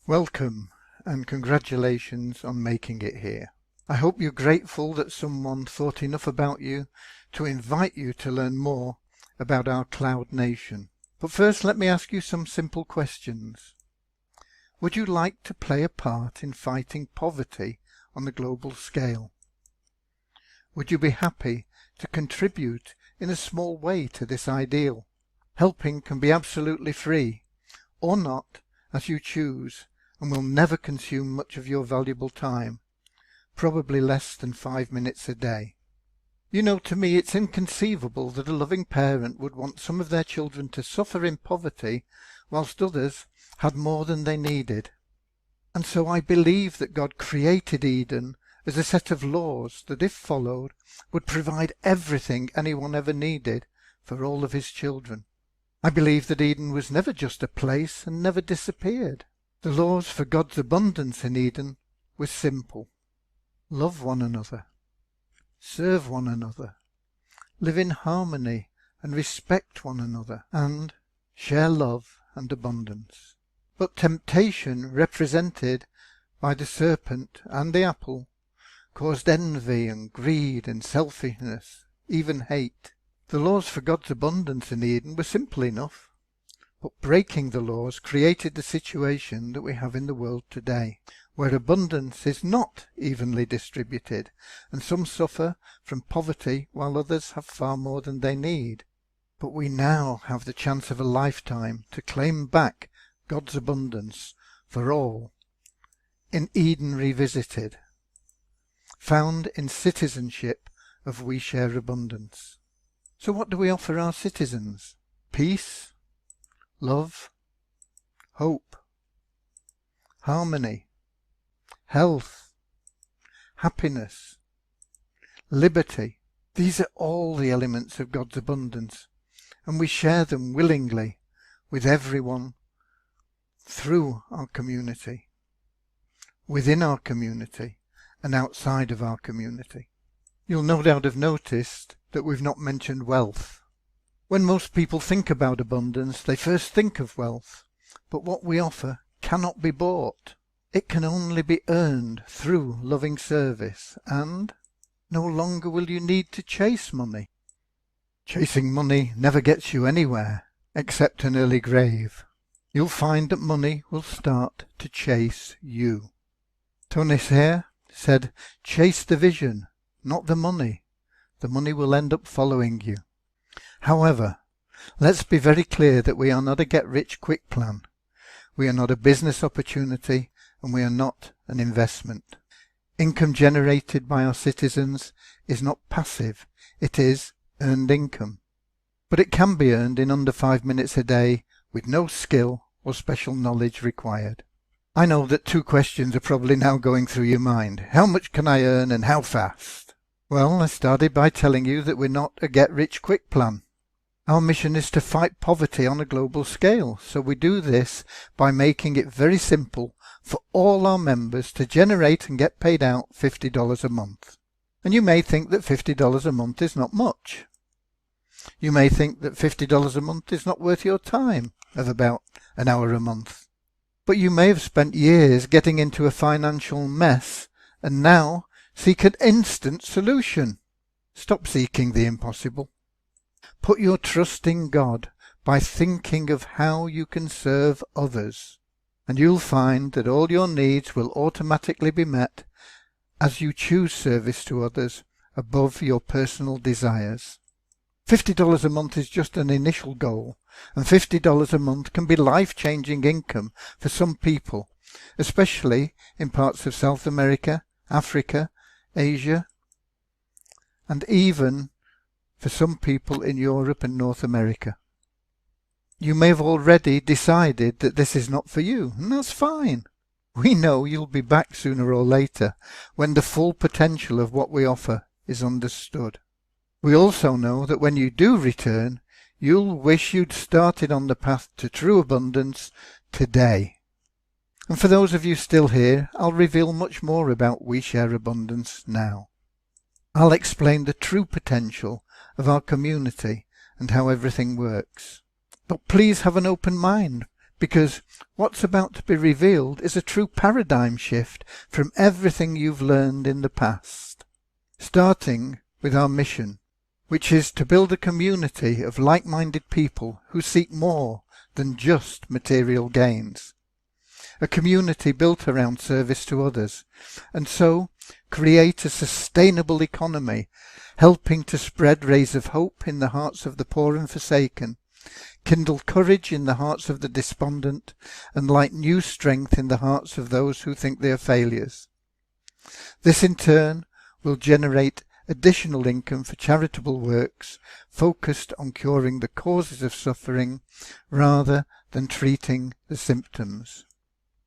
Welcome and congratulations on making it here. I hope you're grateful that someone thought enough about you to invite you to learn more about our cloud nation. But first, let me ask you some simple questions. Would you like to play a part in fighting poverty on a global scale? Would you be happy to contribute in a small way to this ideal? Helping can be absolutely free, or not, as you choose, and will never consume much of your valuable time, probably less than 5 minutes a day. You know, to me it's inconceivable that a loving parent would want some of their children to suffer in poverty whilst others had more than they needed. And so I believe that God created Eden as a set of laws that, if followed, would provide everything anyone ever needed for all of his children. I believe that Eden was never just a place and never disappeared. The laws for God's abundance in Eden were simple. Love one another, serve one another, live in harmony and respect one another, and share love and abundance. But temptation, represented by the serpent and the apple, caused envy and greed and selfishness, even hate. The laws for God's abundance in Eden were simple enough. But breaking the laws created the situation that we have in the world today, where abundance is not evenly distributed, and some suffer from poverty while others have far more than they need. But we now have the chance of a lifetime to claim back God's abundance for all in Eden Revisited, found in citizenship of We Share Abundance. So what do we offer our citizens? Peace, love, hope, harmony, health, happiness, liberty. These are all the elements of God's abundance, and we share them willingly with everyone through our community, within our community, and outside of our community. You'll no doubt have noticed that we've not mentioned wealth. When most people think about abundance, they first think of wealth, but what we offer cannot be bought. It can only be earned through loving service, and no longer will you need to chase money. Chasing money never gets you anywhere, except an early grave. You'll find that money will start to chase you. Tony Sayre said, "Chase the vision, not the money. The money will end up following you." However, let's be very clear that we are not a get-rich-quick plan. We are not a business opportunity, and we are not an investment. Income generated by our citizens is not passive, it is earned income. But it can be earned in under 5 minutes a day with no skill or special knowledge required. I know that 2 questions are probably now going through your mind. How much can I earn and how fast? Well, I started by telling you that we're not a get-rich-quick plan. Our mission is to fight poverty on a global scale, so we do this by making it very simple for all our members to generate and get paid out $50 a month. And you may think that $50 a month is not much. You may think that $50 a month is not worth your time of about an hour a month. But you may have spent years getting into a financial mess and now seek an instant solution. Stop seeking the impossible. Put your trust in God by thinking of how you can serve others, and you'll find that all your needs will automatically be met as you choose service to others above your personal desires. $50 a month is just an initial goal, and $50 a month can be life-changing income for some people, especially in parts of South America, Africa, Asia, and even for some people in Europe and North America. You may have already decided that this is not for you, and that's fine. We know you'll be back sooner or later when the full potential of what we offer is understood. We also know that when you do return, you'll wish you'd started on the path to true abundance today. And for those of you still here, I'll reveal much more about We Share Abundance now. I'll explain the true potential of our community and how everything works. But please have an open mind because what's about to be revealed is a true paradigm shift from everything you've learned in the past. Starting with our mission, which is to build a community of like-minded people who seek more than just material gains. A community built around service to others, and so create a sustainable economy, helping to spread rays of hope in the hearts of the poor and forsaken, kindle courage in the hearts of the despondent, and light new strength in the hearts of those who think they are failures. This in turn will generate additional income for charitable works focused on curing the causes of suffering rather than treating the symptoms.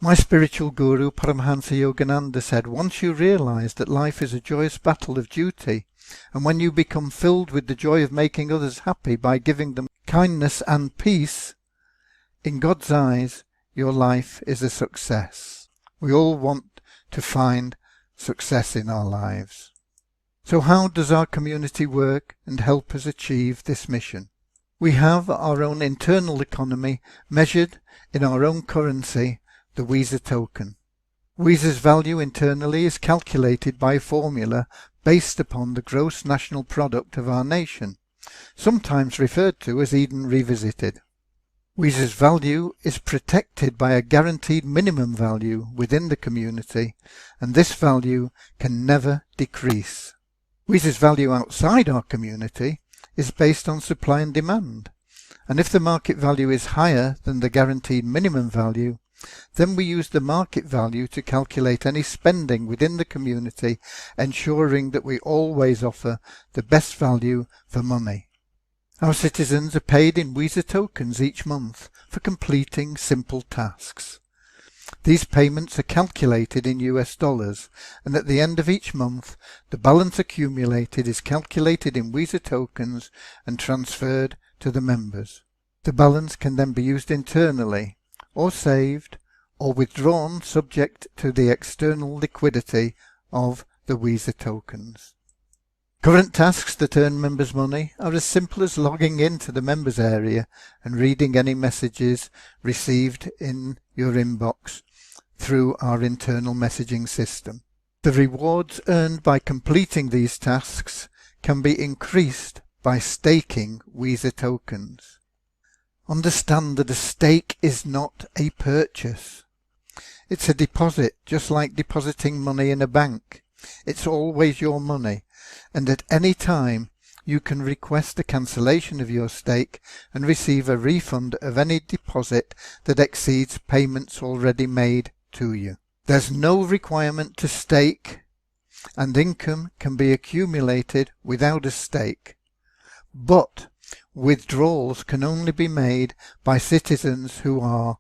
My spiritual guru Paramahansa Yogananda said, once you realize that life is a joyous battle of duty, and when you become filled with the joy of making others happy by giving them kindness and peace, in God's eyes your life is a success. We all want to find success in our lives. So how does our community work and help us achieve this mission? We have our own internal economy measured in our own currency, the Visa token. Visa's value internally is calculated by a formula based upon the gross national product of our nation, sometimes referred to as Eden Revisited. Visa's value is protected by a guaranteed minimum value within the community, and this value can never decrease. Visa's value outside our community is based on supply and demand, and if the market value is higher than the guaranteed minimum value, then we use the market value to calculate any spending within the community, ensuring that we always offer the best value for money. Our citizens are paid in Visa tokens each month for completing simple tasks. These payments are calculated in US dollars, and at the end of each month, the balance accumulated is calculated in Visa tokens and transferred to the members. The balance can then be used internally, or saved, or withdrawn subject to the external liquidity of the Visa tokens. Current tasks that earn members money are as simple as logging into the members area and reading any messages received in your inbox through our internal messaging system. The rewards earned by completing these tasks can be increased by staking Visa tokens. Understand that a stake is not a purchase. It's a deposit, just like depositing money in a bank. It's always your money, and at any time you can request a cancellation of your stake and receive a refund of any deposit that exceeds payments already made to you. There's no requirement to stake, and income can be accumulated without a stake. But withdrawals can only be made by citizens who are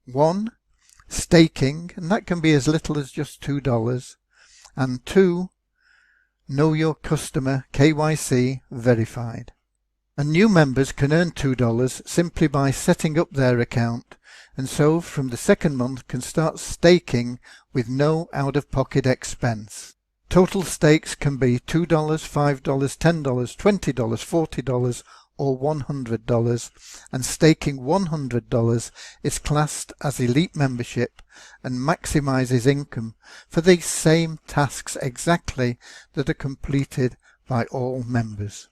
1. Staking, and that can be as little as just $2, and 2. Know Your Customer KYC verified. And new members can earn $2 simply by setting up their account, and so from the second month can start staking with no out-of-pocket expense. Total stakes can be $2, $5, $10, $20, $40 or $100, and staking $100 is classed as elite membership and maximizes income for these same tasks exactly that are completed by all members.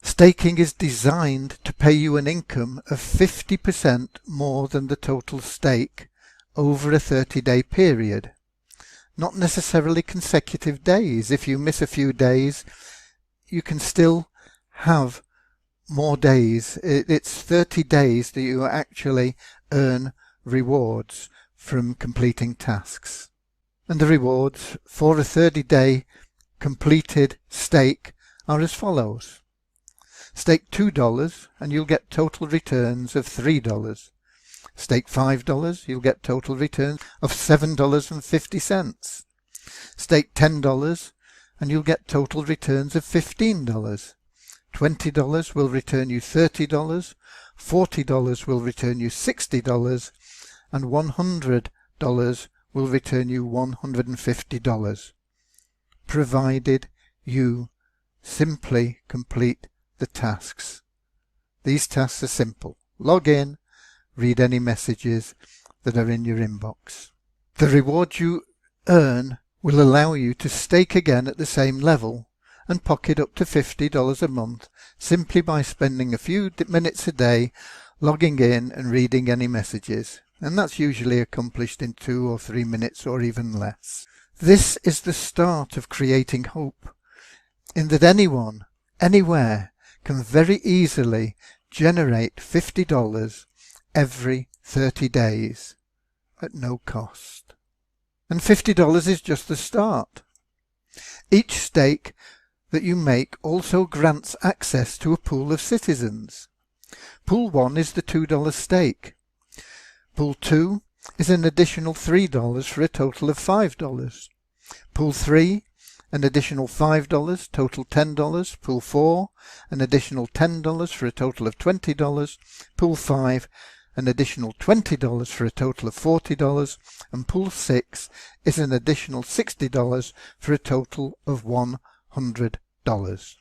Staking is designed to pay you an income of 50% more than the total stake over a 30-day period. Not necessarily consecutive days. If you miss a few days, you can still have more days. It's 30 days that you actually earn rewards from completing tasks. And the rewards for a 30-day completed stake are as follows. Stake $2 and you'll get total returns of $3. Stake $5, you'll get total returns of $7.50. Stake $10 and you'll get total returns of $15. $20 will return you $30, $40 will return you $60, and $100 will return you $150, provided you simply complete the tasks. These tasks are simple. Log in, read any messages that are in your inbox. The reward you earn will allow you to stake again at the same level and pocket up to $50 a month simply by spending a few minutes a day logging in and reading any messages, and that's usually accomplished in 2 or 3 minutes or even less. This is the start of creating hope, in that anyone, anywhere, can very easily generate $50 every 30 days at no cost. And $50 is just the start. Each stake that you make also grants access to a pool of citizens. Pool 1 is the $2 stake. Pool 2 is an additional $3 for a total of $5. Pool 3, an additional $5, total $10. Pool 4, an additional $10 for a total of $20. Pool 5, an additional $20 for a total of $40. And Pool 6 is an additional $60 for a total of $100.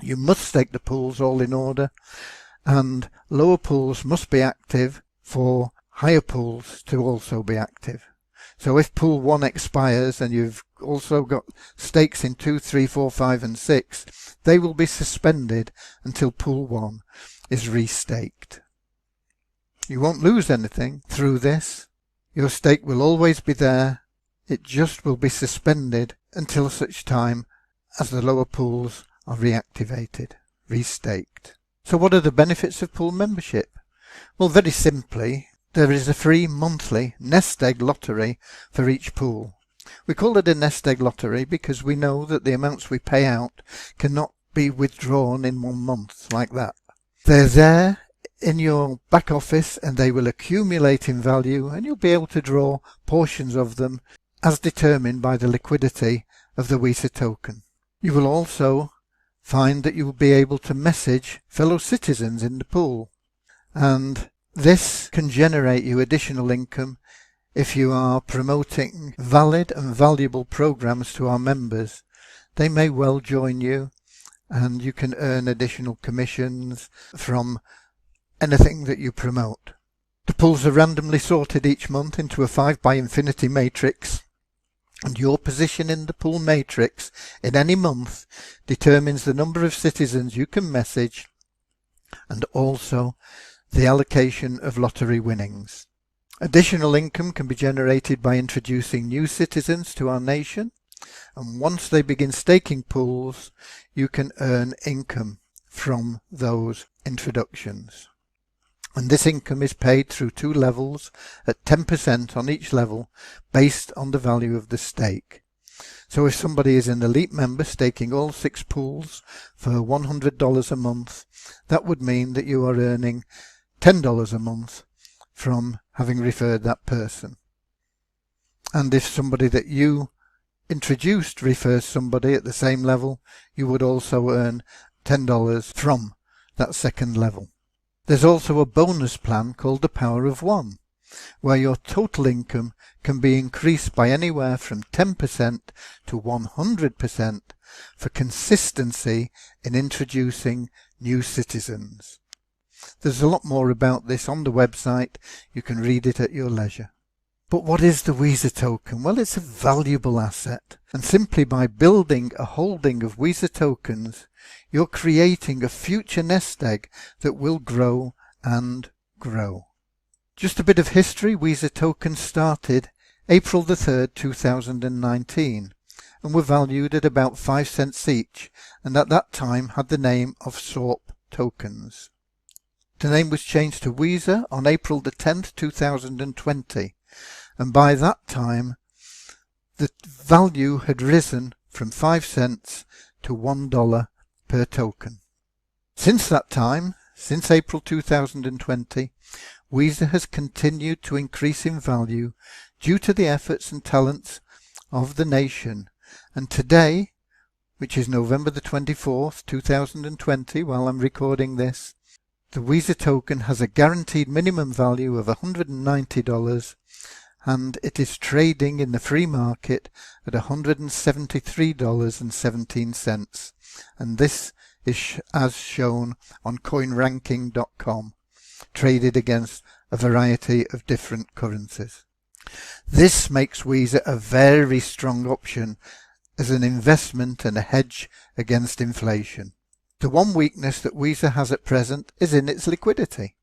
You must stake the pools all in order, and lower pools must be active for higher pools to also be active. So if pool 1 expires and you've also got stakes in 2, 3, 4, 5 and 6, they will be suspended until pool 1 is restaked. You won't lose anything through this. Your stake will always be there. It just will be suspended until such time as the lower pools are reactivated, restaked. So what are the benefits of pool membership? Well, very simply, there is a free monthly nest egg lottery for each pool. We call it a nest egg lottery because we know that the amounts we pay out cannot be withdrawn in 1 month like that. They're there in your back office and they will accumulate in value, and you'll be able to draw portions of them as determined by the liquidity of the Visa token. You will also find that you will be able to message fellow citizens in the pool, and this can generate you additional income if you are promoting valid and valuable programs to our members. They may well join you and you can earn additional commissions from anything that you promote. The pools are randomly sorted each month into a 5x infinity matrix, and your position in the pool matrix in any month determines the number of citizens you can message and also the allocation of lottery winnings. Additional income can be generated by introducing new citizens to our nation, and once they begin staking pools, you can earn income from those introductions. And this income is paid through 2 levels at 10% on each level based on the value of the stake. So if somebody is an elite member staking all 6 pools for $100 a month, that would mean that you are earning $10 a month from having referred that person. And if somebody that you introduced refers somebody at the same level, you would also earn $10 from that second level. There's also a bonus plan called the Power of One, where your total income can be increased by anywhere from 10% to 100% for consistency in introducing new citizens. There's a lot more about this on the website. You can read it at your leisure. But what is the Visa token? Well, it's a valuable asset, and simply by building a holding of Visa tokens, you're creating a future nest egg that will grow and grow. Just a bit of history. Visa tokens started April the 3rd, 2019, and were valued at about 5 cents each, and at that time had the name of SORP tokens. The name was changed to Visa on April the 10th, 2020, and by that time the value had risen from 5 cents to $1 per token. Since that time, since April 2020, Visa has continued to increase in value due to the efforts and talents of the nation, and today, which is November the 24th, 2020, while I'm recording this, the Visa token has a guaranteed minimum value of $190, and it is trading in the free market at $173.17, and this is as shown on coinranking.com, traded against a variety of different currencies. This makes Visa a very strong option as an investment and a hedge against inflation. The one weakness that Visa has at present is in its liquidity.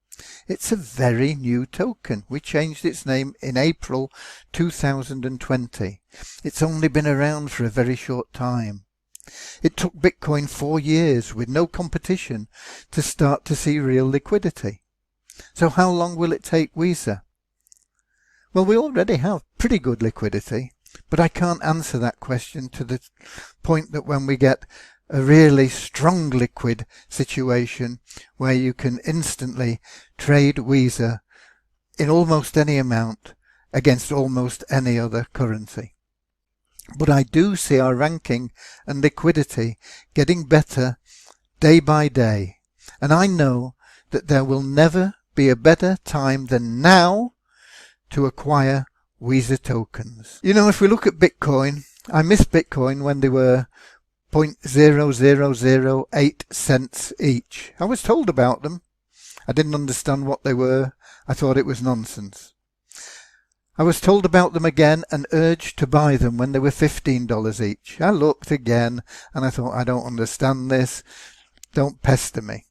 It's a very new token. We changed its name in April 2020. It's only been around for a very short time. It took Bitcoin 4 years with no competition to start to see real liquidity. So how long will it take Visa? Well, we already have pretty good liquidity, but I can't answer that question to the point that when we get a really strong liquid situation where you can instantly trade Visa in almost any amount against almost any other currency. But I do see our ranking and liquidity getting better day by day, and I know that there will never be a better time than now to acquire Visa tokens. You know, if we look at Bitcoin, I miss Bitcoin when they were 0.0008 cents each. I was told about them. I didn't understand what they were. I thought it was nonsense. I was told about them again and urged to buy them when they were $15 each. I looked again and I thought, I don't understand this. Don't pester me.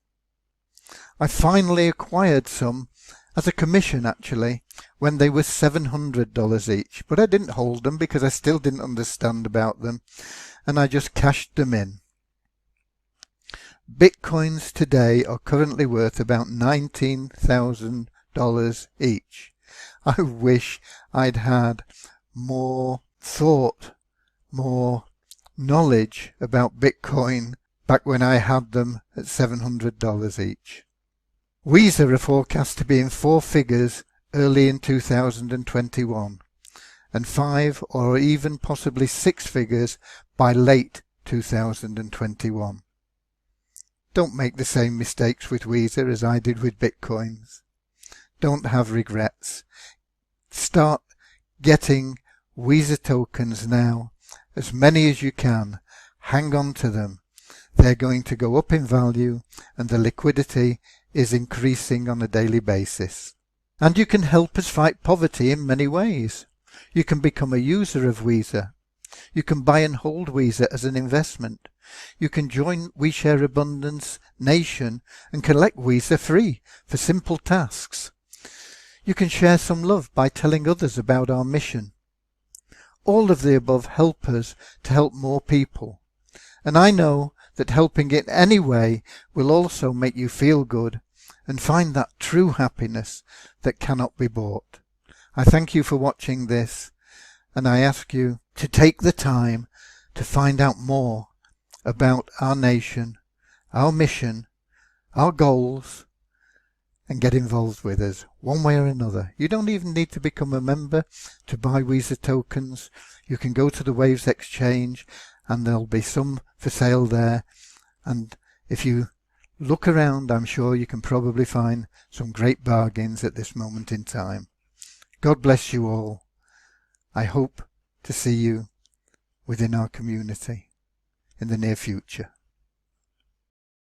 I finally acquired some as a commission, actually, when they were $700 each. But I didn't hold them because I still didn't understand about them, and I just cashed them in. Bitcoins today are currently worth about $19,000 each. I wish I'd had more thought, more knowledge about Bitcoin back when I had them at $700 each. Visa are forecast to be in 4 figures early in 2021 and 5 or even possibly 6 figures by late 2021. Don't make the same mistakes with Visa as I did with Bitcoins. Don't have regrets. Start getting Visa tokens now, as many as you can. Hang on to them. They're going to go up in value and the liquidity is increasing on a daily basis. And you can help us fight poverty in many ways. You can become a user of Visa. You can buy and hold Visa as an investment. You can join We Share Abundance Nation and collect Visa free for simple tasks. You can share some love by telling others about our mission. All of the above help us to help more people. And I know that helping in any way will also make you feel good and find that true happiness that cannot be bought. I thank you for watching this, and I ask you to take the time to find out more about our nation, our mission, our goals, and get involved with us one way or another. You don't even need to become a member to buy Visa tokens. You can go to the Waves Exchange and there'll be some for sale there, and if you look around, I'm sure you can probably find some great bargains at this moment in time. God bless you all. I hope to see you within our community in the near future.